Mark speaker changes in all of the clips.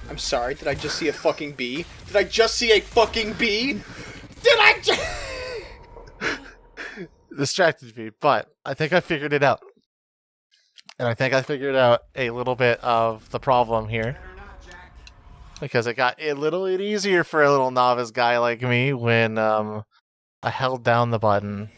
Speaker 1: I'm sorry, did I just see a fucking bee? Did I just see a fucking bee? Did I just...
Speaker 2: Distracted me, but I think I figured it out. And I think I figured out a little bit of the problem here. Because it got a little bit easier for a little novice guy like me when I held down the button.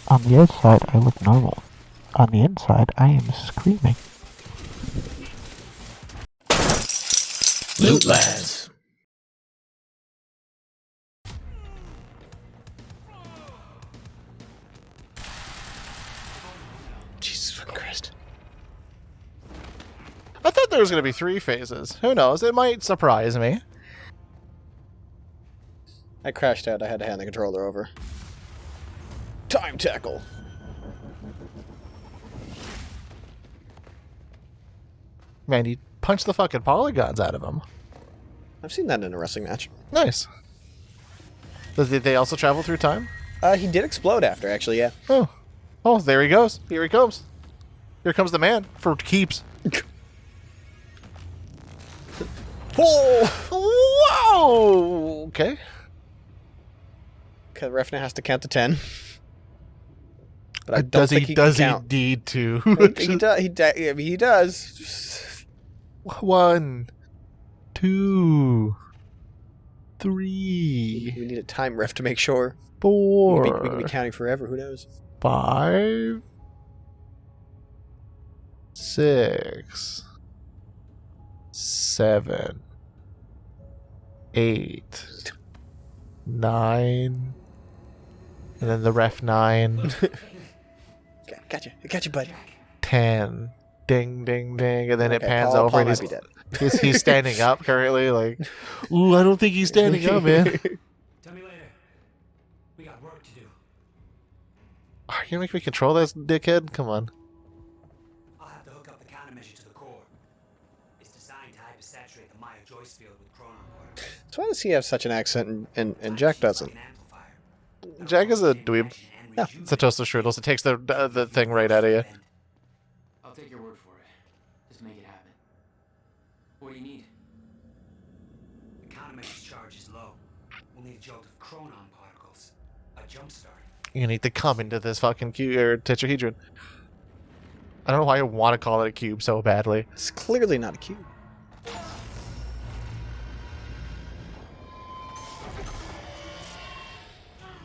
Speaker 3: On the outside, I look normal. On the inside, I am screaming.
Speaker 1: Lootlads. Jesus fucking Christ.
Speaker 2: I thought there was going to be 3 phases. Who knows? It might surprise me.
Speaker 1: I crashed out. I had to hand the controller over. Time tackle.
Speaker 2: Man, you punch the fucking polygons out of him.
Speaker 1: I've seen that in a wrestling match.
Speaker 2: Nice. Did they also travel through time?
Speaker 1: He did explode after, actually, yeah.
Speaker 2: Oh. Oh, there he goes. Here he comes. Here comes the man for keeps.
Speaker 1: Oh!
Speaker 2: Whoa! Okay.
Speaker 1: The ref now has to count to 10. But I don't
Speaker 2: does
Speaker 1: think
Speaker 2: he
Speaker 1: can count.
Speaker 2: need to?
Speaker 1: He does.
Speaker 2: 1, 2, 3.
Speaker 1: We need a time ref to make sure.
Speaker 2: 4.
Speaker 1: We can be counting forever. Who knows?
Speaker 2: 5, 6, 7, 8, 9, and then the ref 9.
Speaker 1: Gotcha, buddy.
Speaker 2: 10. Ding, ding, ding, and then it
Speaker 1: Okay,
Speaker 2: pans
Speaker 1: Paul
Speaker 2: over and
Speaker 1: might be dead.
Speaker 2: he's standing up currently, like, ooh, I don't think he's standing up, man.
Speaker 4: Tell me later. We got work to do.
Speaker 2: Are you gonna make me control this, dickhead? Come on.
Speaker 4: I'll have to hook up the countermeasure to the core. It's designed to hypersaturate the Maya Joyce field with chronon particles.
Speaker 1: So why does he have such an accent and Jack doesn't?
Speaker 2: Jack is a dweeb. Yeah, it's a toaster strudels. It takes the thing right out of you.
Speaker 5: I'll take your word for it. Just make it happen. What do you need?
Speaker 4: The countermeasure's charge is low. We'll need a jolt of chronon particles. A jump start.
Speaker 2: You need to come into this fucking cube or tetrahedron. I don't know why I want to call it a cube so badly.
Speaker 1: It's clearly not a cube.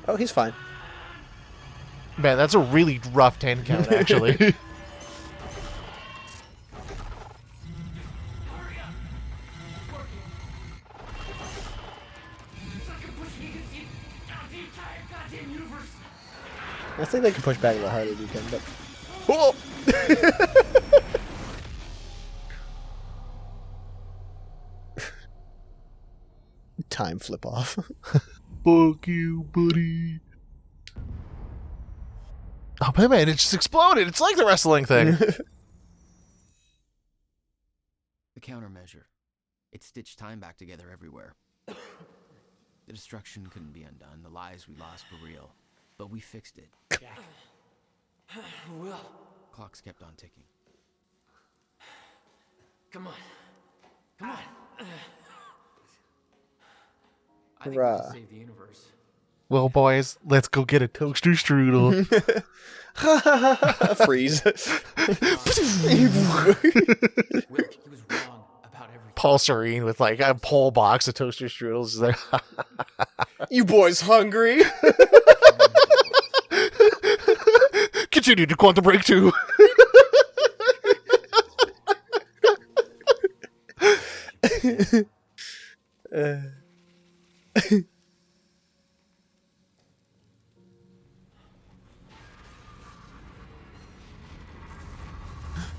Speaker 1: Oh, he's fine.
Speaker 2: Man, that's a really rough 10 count, actually.
Speaker 1: I think they can push back a little harder if you can, but... Oh! Time flip off.
Speaker 2: Fuck you, buddy. Oh, but man, it just exploded. It's like the wrestling thing.
Speaker 5: The countermeasure. It stitched time back together everywhere. The destruction couldn't be undone. The lives we lost were real. But we fixed it.
Speaker 4: Jack. Will.
Speaker 5: Clocks kept on ticking.
Speaker 4: Come on. Come on.
Speaker 5: I think we
Speaker 1: Hurrah.
Speaker 5: can save the universe.
Speaker 2: Well, boys, let's go get a toaster strudel.
Speaker 1: Freeze.
Speaker 5: Will, he was wrong about everything.
Speaker 2: Paul Serene with like a whole box of toaster strudels. Is there?
Speaker 1: You boys hungry?
Speaker 2: Continue to quantum break 2.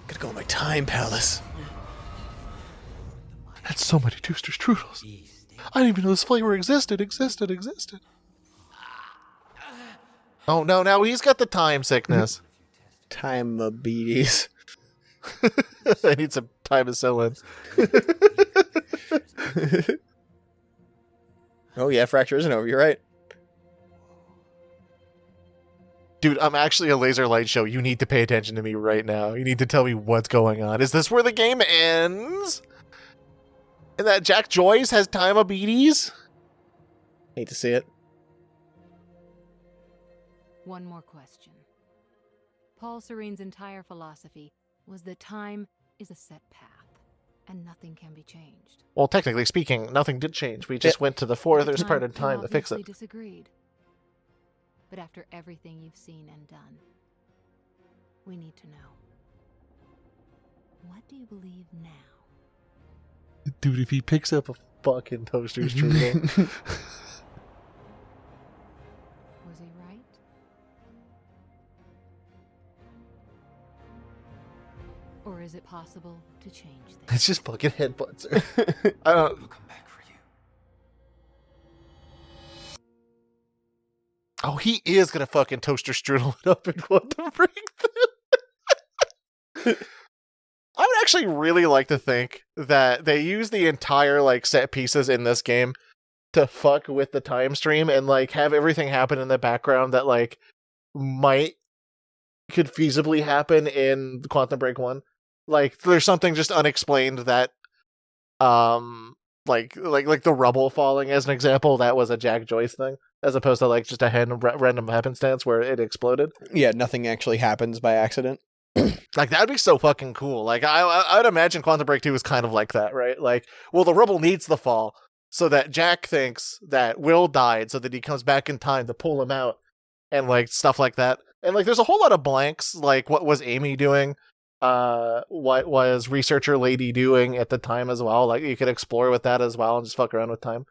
Speaker 1: Gotta go to my time palace.
Speaker 2: That's so many toaster strudels. I didn't even know this flavor existed. Oh no, now he's got the time sickness.
Speaker 1: Time beaties.
Speaker 2: I need some timacillin.
Speaker 1: Oh yeah, fracture isn't over. You're right.
Speaker 2: dude, I'm actually a laser light show. You need to pay attention to me right now. You need to tell me what's going on. Is this where the game ends? And that Jack Joyce has diabetes?
Speaker 1: Hate to see it.
Speaker 6: One more question. Paul Serene's entire philosophy was that time is a set path, and nothing can be changed.
Speaker 2: Well, technically speaking, nothing did change. We just went to the farthest part in time to fix it.
Speaker 6: You disagreed. But after everything you've seen and done, we need to know. What do you believe now?
Speaker 2: Dude, if he picks up a fucking toaster strudel.
Speaker 6: Was he right? Or is it possible to change things?
Speaker 2: It's just fucking headbutts her. I don't.
Speaker 4: We'll come back for you.
Speaker 2: Oh, he is gonna fucking toaster strudel it up in Quantum Breakthrough. I would actually really like to think that they use the entire like set pieces in this game to fuck with the time stream and like have everything happen in the background that like could feasibly happen in Quantum Break 1. Like there's something just unexplained that like the rubble falling as an example, that was a Jack Joyce thing as opposed to like just a random happenstance where it exploded.
Speaker 1: Yeah, nothing actually happens by accident.
Speaker 2: Like that'd be so fucking cool. Like I would imagine Quantum Break 2 is kind of like that, right? Like, well, the rubble needs the fall so that Jack thinks that Will died so that he comes back in time to pull him out and like stuff like that. And like there's a whole lot of blanks, like what was Amy doing? What was researcher lady doing at the time as well? Like you could explore with that as well and just fuck around with time.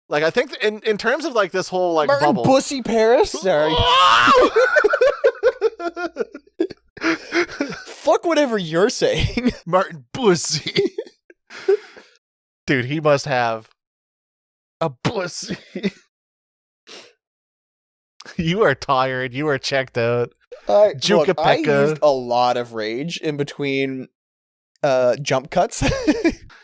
Speaker 2: Like I think in terms of like this whole like
Speaker 1: Martin
Speaker 2: bubble.
Speaker 1: Bussy Paris? Sorry. Fuck whatever you're saying.
Speaker 2: Martin Bussy. Dude, he must have a pussy. You are tired. You are checked out.
Speaker 1: Look, I
Speaker 2: Jukapeka.
Speaker 1: used a lot of rage in between jump cuts.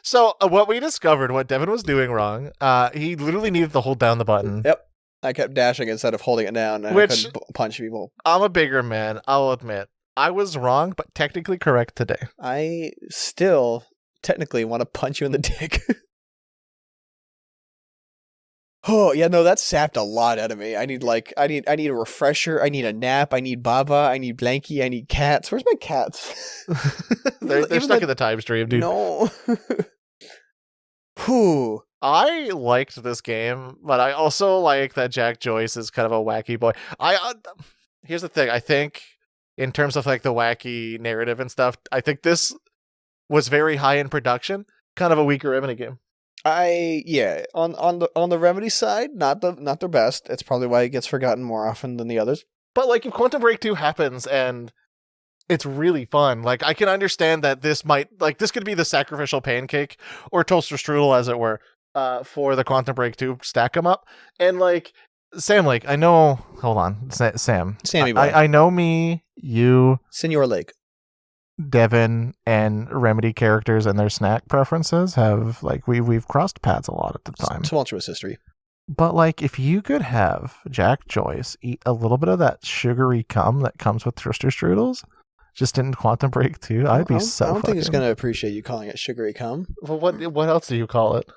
Speaker 2: So what we discovered, what Devin was doing wrong, he literally needed to hold down the button.
Speaker 1: Yep. I kept dashing instead of holding it down, and I couldn't punch people.
Speaker 2: I'm a bigger man, I'll admit. I was wrong, but technically correct today.
Speaker 1: I still technically want to punch you in the dick. Oh, yeah, no, that sapped a lot out of me. I need a refresher, I need a nap, I need Baba, I need Blanky, I need cats. Where's my cats?
Speaker 2: They're stuck in the time stream, dude.
Speaker 1: No. Whew.
Speaker 2: I liked this game, but I also like that Jack Joyce is kind of a wacky boy. Here's the thing. I think in terms of like the wacky narrative and stuff, I think this was very high in production, kind of a weaker Remedy game. On the Remedy side, not their best. It's probably why it gets forgotten more often than the others. But like if Quantum Break 2 happens and it's really fun, like I can understand that this could be the sacrificial pancake or toaster strudel, as it were, for the Quantum Break 2 stack 'em up. And like Sam Lake, I know. Hold on, Sam.
Speaker 1: Sammy boy.
Speaker 2: I know me, you,
Speaker 1: Senor Lake.
Speaker 2: Devin, and Remedy characters and their snack preferences have like we've crossed paths a lot at the time.
Speaker 1: Tumultuous history.
Speaker 2: But like if you could have Jack Joyce eat a little bit of that sugary cum that comes with toaster strudels, just in Quantum Break 2, I'd be so.
Speaker 1: I don't think he's gonna appreciate you calling it sugary cum.
Speaker 2: Well, what else do you call it?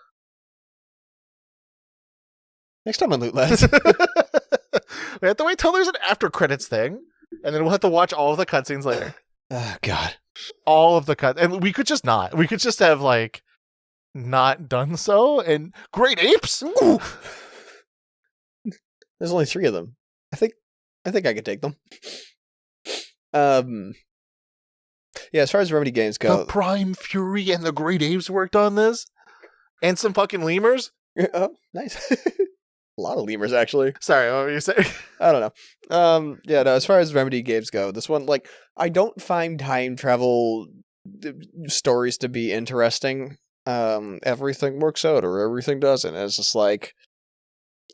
Speaker 1: Next time on Loot Lads.
Speaker 2: We have to wait till there's an after credits thing, and then we'll have to watch all of the cutscenes later.
Speaker 1: Oh God.
Speaker 2: All of the cuts, and we could just not. We could just have like not done so. And Great Apes. Ooh.
Speaker 1: There's only 3 of them. I think I could take them. Yeah, as far as Remedy games go,
Speaker 2: The Prime Fury and the Great Apes worked on this, and some fucking lemurs.
Speaker 1: oh, nice. A lot of lemurs, actually.
Speaker 2: Sorry, what were you saying?
Speaker 1: I don't know. Yeah, no, as far as Remedy games go, this one, like, I don't find time travel stories to be interesting. Everything works out or everything doesn't. It's just like,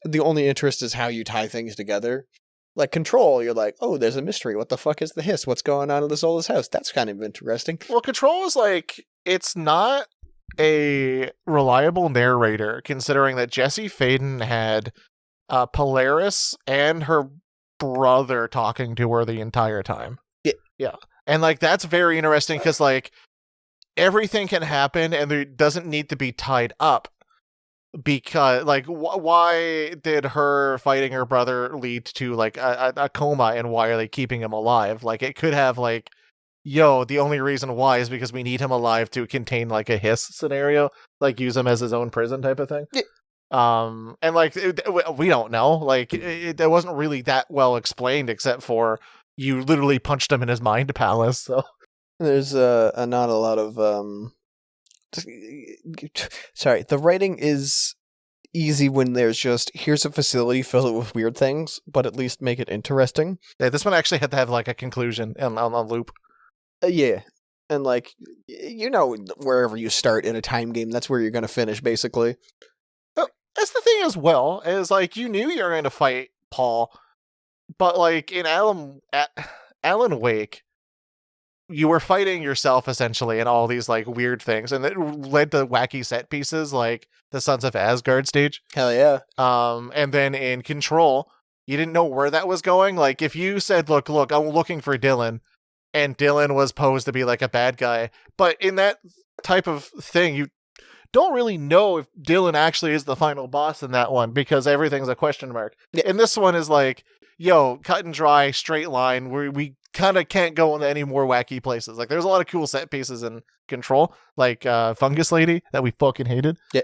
Speaker 1: the only interest is how you tie things together. Like Control, you're like, oh, there's a mystery. What the fuck is the hiss? What's going on in this oldest house? That's kind of interesting.
Speaker 2: Well, Control is like, it's not a reliable narrator, considering that Jesse Faden had Polaris and her brother talking to her the entire time.
Speaker 1: Yeah.
Speaker 2: And like that's very interesting because like everything can happen and there doesn't need to be tied up. Because like why did her fighting her brother lead to like a coma, and why are they keeping him alive? Like it could have like, the only reason why is because we need him alive to contain like a hiss scenario, like use him as his own prison type of thing.
Speaker 1: Yeah.
Speaker 2: And like we don't know, like it wasn't really that well explained except for you literally punched him in his mind palace. So
Speaker 1: There's not a lot of sorry, the writing is easy when there's just here's a facility filled with weird things, but at least make it interesting.
Speaker 2: yeah, this one actually had to have like a conclusion on loop.
Speaker 1: Yeah. And like wherever you start in a time game, that's where you're going to finish basically.
Speaker 2: That's the thing as well, is like you knew you were going to fight Paul, but like in Alan Wake, you were fighting yourself essentially and all these like weird things, and it led to wacky set pieces like the Sons of Asgard stage.
Speaker 1: Hell yeah.
Speaker 2: And then in Control, you didn't know where that was going. Like if you said, look, I'm looking for Dylan, and Dylan was posed to be like a bad guy, but in that type of thing, you don't really know if Dylan actually is the final boss in that one because everything's a question mark.
Speaker 1: Yeah.
Speaker 2: And this one is like, cut and dry, straight line, where we kind of can't go into any more wacky places. Like there's a lot of cool set pieces in Control, like Fungus Lady that we fucking hated.
Speaker 1: Yeah.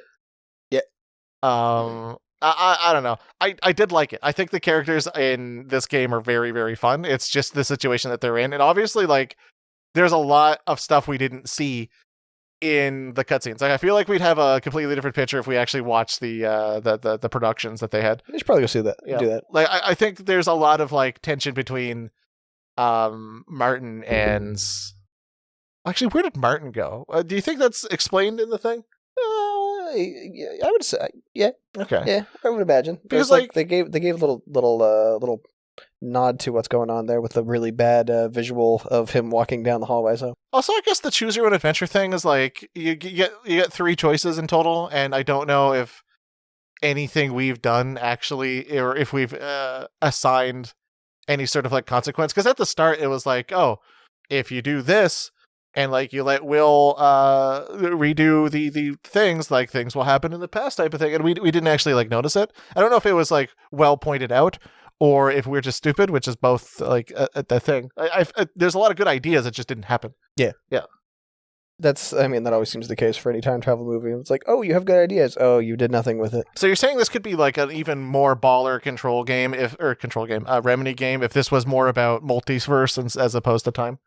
Speaker 2: I don't know. I did like it. I think the characters in this game are very, very fun. It's just the situation that they're in. And obviously, like, there's a lot of stuff we didn't see in the cutscenes. Like, I feel like we'd have a completely different picture if we actually watched the productions that they had.
Speaker 1: You should probably go see that.
Speaker 2: Yeah.
Speaker 1: Do that.
Speaker 2: Like, I think there's a lot of, like, tension between Martin and... Actually, where did Martin go? Do you think that's explained in the thing?
Speaker 1: Yeah, I would say, yeah.
Speaker 2: Okay.
Speaker 1: Yeah, I would imagine.
Speaker 2: Because,
Speaker 1: There's,
Speaker 2: like-
Speaker 1: they gave a little nod to what's going on there with the really bad visual of him walking down the hallway. So
Speaker 2: Also, I guess the choose your own adventure thing is like you get 3 choices in total, and I don't know if anything we've done actually, or if we've assigned any sort of like consequence. Because at the start, it was like, oh, if you do this, and like you let Will redo the things, like things will happen in the past type of thing, and we didn't actually like notice it. I don't know if it was like well pointed out, or if we're just stupid, which is both like a thing. There's a lot of good ideas that just didn't happen.
Speaker 1: that always seems the case for any time travel movie. It's like, oh, you have good ideas. Oh, you did nothing with it.
Speaker 2: So you're saying this could be like an even more baller Remedy game if this was more about multiverse as opposed to time?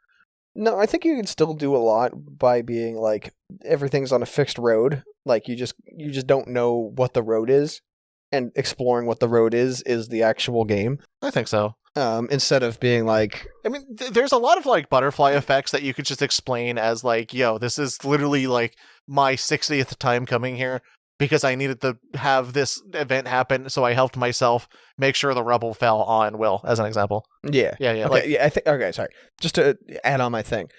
Speaker 1: No, I think you can still do a lot by being like everything's on a fixed road. Like you just don't know what the road is, and exploring what the road is the actual game.
Speaker 2: I think so.
Speaker 1: Instead of being like,
Speaker 2: I mean, there's a lot of like butterfly effects that you could just explain as like, this is literally like my 60th time coming here because I needed to have this event happen, so I helped myself make sure the rubble fell on Will, as an example.
Speaker 1: yeah.
Speaker 2: Yeah.
Speaker 1: Okay, I think. Okay, sorry. Just to add on my thing,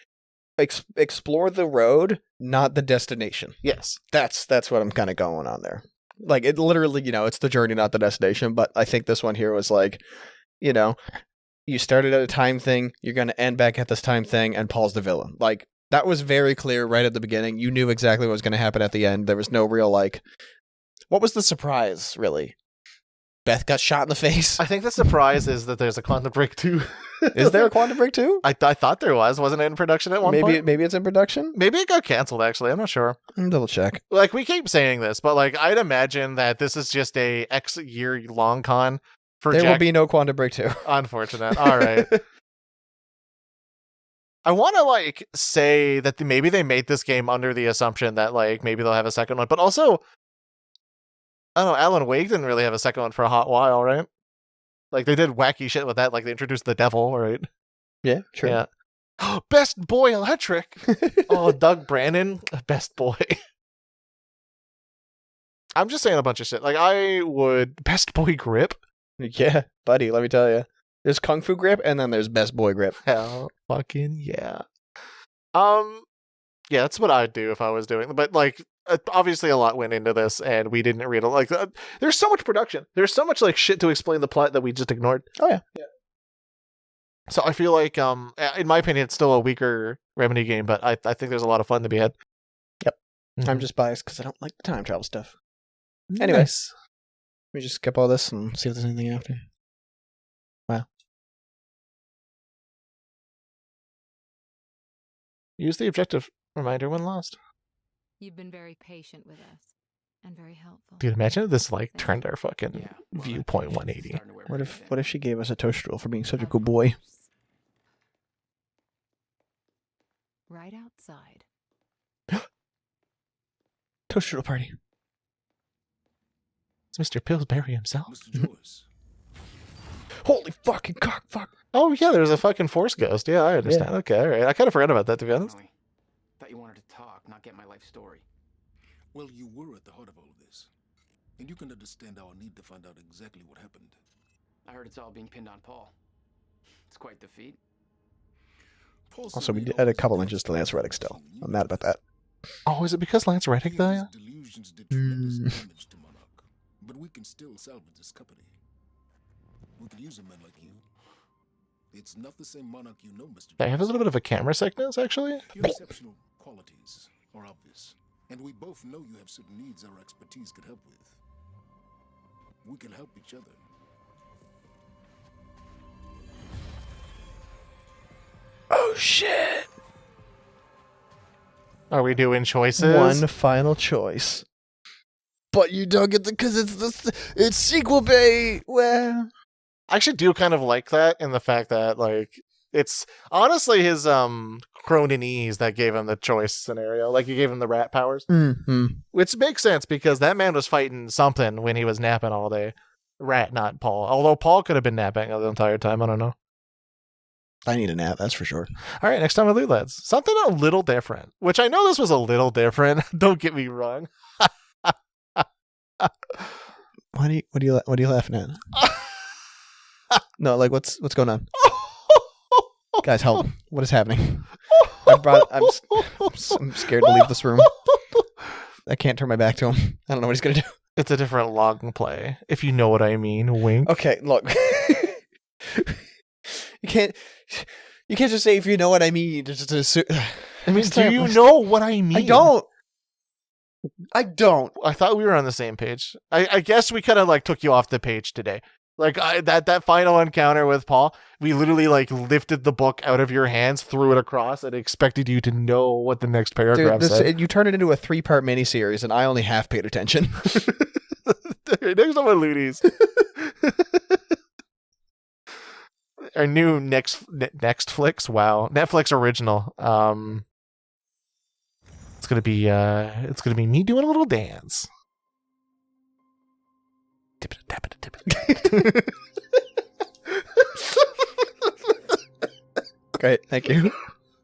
Speaker 1: explore the road, not the destination.
Speaker 2: Yes.
Speaker 1: That's what I'm kind of going on there. Like it literally, it's the journey, not the destination. But I think this one here was like, you started at a time thing, you're going to end back at this time thing, and Paul's the villain. Like that was very clear right at the beginning. You knew exactly what was going to happen at the end. There was no real like, what was the surprise really? Beth got shot in the face.
Speaker 2: I think the surprise is that there's a Quantum Break 2.
Speaker 1: Is there a Quantum Break 2?
Speaker 2: I thought there was. Wasn't it in production at one point?
Speaker 1: Maybe it's in production.
Speaker 2: Maybe it got canceled, actually. I'm not sure.
Speaker 1: Double check.
Speaker 2: Like, we keep saying this, but like, I'd imagine that this is just a X year long con for
Speaker 1: There
Speaker 2: Jack.
Speaker 1: will be no Quantum Break 2.
Speaker 2: Unfortunate. All right. I want to like say that maybe they made this game under the assumption that like maybe they'll have a second one, but also I don't know, Alan Wake didn't really have a second one for a hot while, right? Like they did wacky shit with that, like they introduced the devil, right?
Speaker 1: Yeah, true.
Speaker 2: Yeah. Best Boy Electric. Oh, Doug Brandon, best boy. I'm just saying a bunch of shit. Like I would Best Boy Grip.
Speaker 1: Yeah, buddy, let me tell you. There's Kung Fu Grip, and then there's Best Boy Grip.
Speaker 2: Hell fucking yeah. Yeah, that's what I'd do if I was doing. But like, obviously a lot went into this, and we didn't read it. Like, there's so much production. There's so much like shit to explain the plot that we just ignored.
Speaker 1: Oh yeah.
Speaker 2: So I feel like, in my opinion, it's still a weaker Remedy game, but I think there's a lot of fun to be had.
Speaker 1: Yep.
Speaker 2: Mhm.
Speaker 1: I'm just biased because I don't like the time travel stuff. Anyway,
Speaker 2: Nice.
Speaker 1: we just skip all this and see if there's anything after. Wow.
Speaker 2: Use the objective reminder when lost.
Speaker 6: You've been very patient with us and very helpful.
Speaker 2: Dude, imagine if this like turned our fucking
Speaker 5: Yeah, well,
Speaker 2: viewpoint
Speaker 5: I'm
Speaker 2: 180.
Speaker 5: starting to wear
Speaker 1: What
Speaker 5: pretty
Speaker 1: if
Speaker 5: thin.
Speaker 1: she gave us a toaster roll for being such a
Speaker 6: Of
Speaker 1: good boy?
Speaker 6: course. Right outside.
Speaker 1: Toaster roll party.
Speaker 2: It's Mr. Pillsbury himself.
Speaker 7: Mr. Joyce.
Speaker 1: Holy fucking cockfuck.
Speaker 2: Oh yeah, there's a fucking Force Ghost. Yeah, I understand. Okay, all right. I kind of forgot about that, to be honest.
Speaker 5: Finally. Thought you wanted to talk, not get my life story.
Speaker 7: Well, you were at the heart of all of this. And you can understand our need to find out exactly what happened.
Speaker 5: I heard it's all being pinned on Paul. It's quite the feat.
Speaker 7: Paul
Speaker 1: Also, we
Speaker 7: Serene
Speaker 1: add a
Speaker 7: always
Speaker 1: couple
Speaker 7: did
Speaker 1: inches to
Speaker 7: what
Speaker 1: Lance
Speaker 7: was
Speaker 1: Reddick still.
Speaker 7: right.
Speaker 1: I'm mad about that.
Speaker 2: Oh, is it because Lance Reddick though?
Speaker 7: His
Speaker 2: Yeah?
Speaker 7: delusions did tremendous damage to Monarch, but we can still salvage this company. We could use a man like you. It's not the same Monarch you know, Mr.
Speaker 2: I have a
Speaker 7: Joyce.
Speaker 2: little bit of a camera sickness, actually.
Speaker 7: Your exceptional qualities are obvious, and we both know you have certain needs our expertise could help with. We can help each other.
Speaker 1: Oh shit.
Speaker 2: Are we doing choices?
Speaker 1: One final choice. But you don't get the because it's sequel bait. Well,
Speaker 2: I actually do kind of like that in the fact that like it's honestly his Croninese that gave him the choice scenario. Like he gave him the rat powers.
Speaker 1: mm-hmm.
Speaker 2: Which makes sense because that man was fighting something when he was napping all day. Rat, not Paul. Although Paul could have been napping the entire time. I don't know.
Speaker 1: I need a nap, that's for sure.
Speaker 2: All right, next time with Loot Lads. Something a little different. Which I know this was a little different. Don't get me wrong.
Speaker 1: What are you laughing at? No, like what's going on? Guys, help! What is happening? I'm scared to leave this room. I can't turn my back to him. I don't know what he's gonna do.
Speaker 2: It's a different long play, if you know what I mean. Wink.
Speaker 1: Okay, look. You can't just say if you know what I mean.
Speaker 2: I mean, do you know what I mean?
Speaker 1: I don't.
Speaker 2: I thought we were on the same page. I guess we kind of like took you off the page today. Like that final encounter with Paul, we literally like lifted the book out of your hands, threw it across, and expected you to know what the next paragraph said.
Speaker 1: You turned it into a 3-part miniseries, and I only half paid attention.
Speaker 2: Next time on Loonies. Our new next flicks. Wow, Netflix original. It's gonna be me doing a little dance.
Speaker 1: Great, thank you.